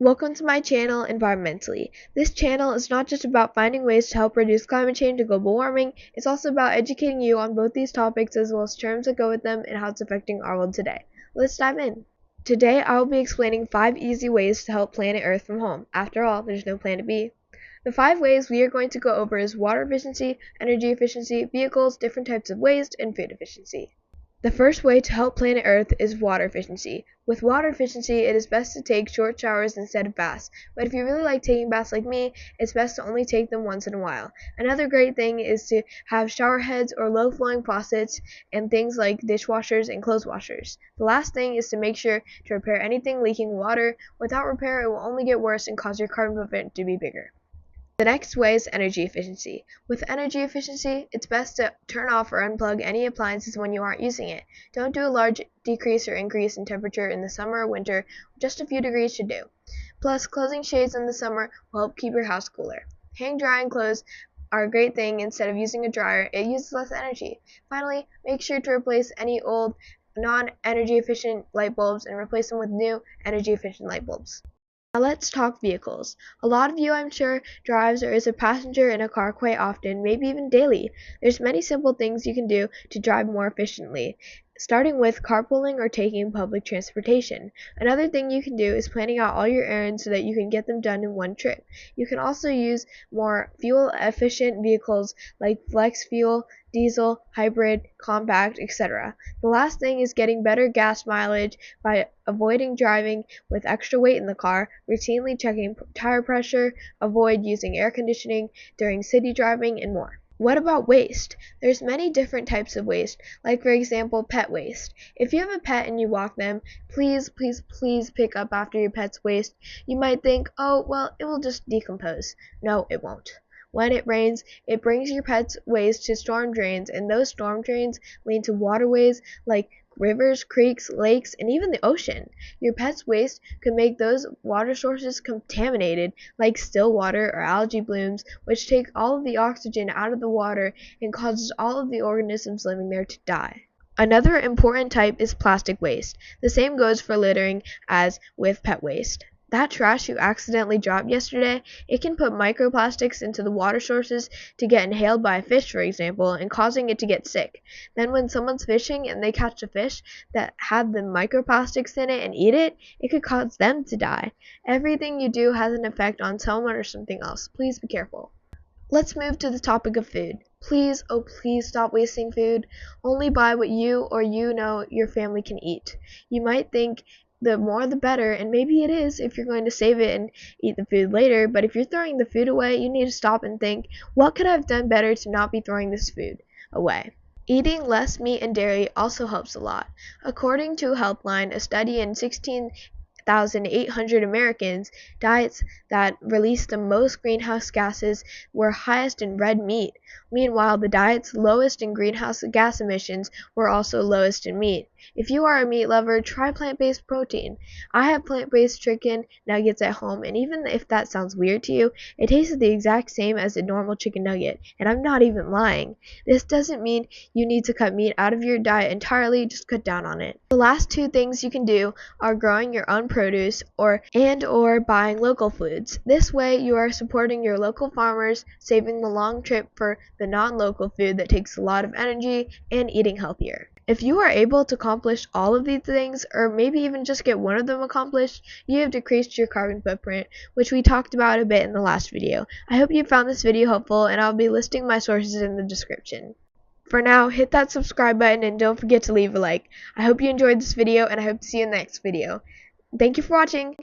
Welcome to my channel, Environmentally. This channel is not just about finding ways to help reduce climate change and global warming, it's also about educating you on both these topics as well as terms that go with them and how it's affecting our world today. Let's dive in. Today I will be explaining 5 easy ways to help planet Earth from home. After all, there's no planet B. The 5 ways we are going to go over is water efficiency, energy efficiency, vehicles, different types of waste, and food efficiency. The first way to help planet Earth is water efficiency. With water efficiency, it is best to take short showers instead of baths, but if you really like taking baths like me, it's best to only take them once in a while. Another great thing is to have shower heads or low-flowing faucets and things like dishwashers and clothes washers. The last thing is to make sure to repair anything leaking water. Without repair, it will only get worse and cause your carbon footprint to be bigger. The next way is energy efficiency. With energy efficiency, it's best to turn off or unplug any appliances when you aren't using it. Don't do a large decrease or increase in temperature in the summer or winter, just a few degrees should do. Plus, closing shades in the summer will help keep your house cooler. Hang drying clothes are a great thing. Instead of using a dryer, it uses less energy. Finally, make sure to replace any old non-energy efficient light bulbs and replace them with new energy efficient light bulbs. Now let's talk vehicles. A lot of you, I'm sure, drives or is a passenger in a car quite often, maybe even daily. There's many simple things you can do to drive more efficiently, starting with carpooling or taking public transportation. Another thing you can do is planning out all your errands so that you can get them done in one trip. You can also use more fuel-efficient vehicles like flex fuel, diesel, hybrid, compact, etc. The last thing is getting better gas mileage by avoiding driving with extra weight in the car, routinely checking tire pressure, avoid using air conditioning during city driving, and more. What about waste? There's many different types of waste, like for example pet waste. If you have a pet and you walk them, please pick up after your pet's waste. You might think, oh well, it will just decompose. No, it won't. When it rains, it brings your pet's waste to storm drains, and those storm drains lead to waterways like rivers, creeks, lakes, and even the ocean. Your pet's waste could make those water sources contaminated, like still water or algae blooms, which take all of the oxygen out of the water and causes all of the organisms living there to die. Another important type is plastic waste. The same goes for littering as with pet waste. That trash you accidentally dropped yesterday, it can put microplastics into the water sources to get inhaled by a fish, for example, and causing it to get sick. Then when someone's fishing and they catch a fish that had the microplastics in it and eat it, it could cause them to die. Everything you do has an effect on someone or something else. Please be careful. Let's move to the topic of food. Please, oh please stop wasting food. Only buy what you or you know your family can eat. You might think the more the better, and maybe it is if you're going to save it and eat the food later, but if you're throwing the food away, you need to stop and think, what could I have done better to not be throwing this food away? Eating less meat and dairy also helps a lot. According to Healthline, a study in 16,800 Americans, diets that released the most greenhouse gases were highest in red meat. Meanwhile, the diets lowest in greenhouse gas emissions were also lowest in meat. If you are a meat lover, try plant-based protein. I have plant-based chicken nuggets at home, and even if that sounds weird to you, it tastes the exact same as a normal chicken nugget, and I'm not even lying. This doesn't mean you need to cut meat out of your diet entirely, just cut down on it. The last 2 things you can do are growing your own produce or buying local foods. This way you are supporting your local farmers, saving the long trip for the non-local food that takes a lot of energy, and eating healthier. If you are able to accomplish all of these things, or maybe even just get one of them accomplished, you have decreased your carbon footprint, which we talked about a bit in the last video. I hope you found this video helpful, and I'll be listing my sources in the description. For now, hit that subscribe button and don't forget to leave a like. I hope you enjoyed this video, and I hope to see you in the next video. Thank you for watching!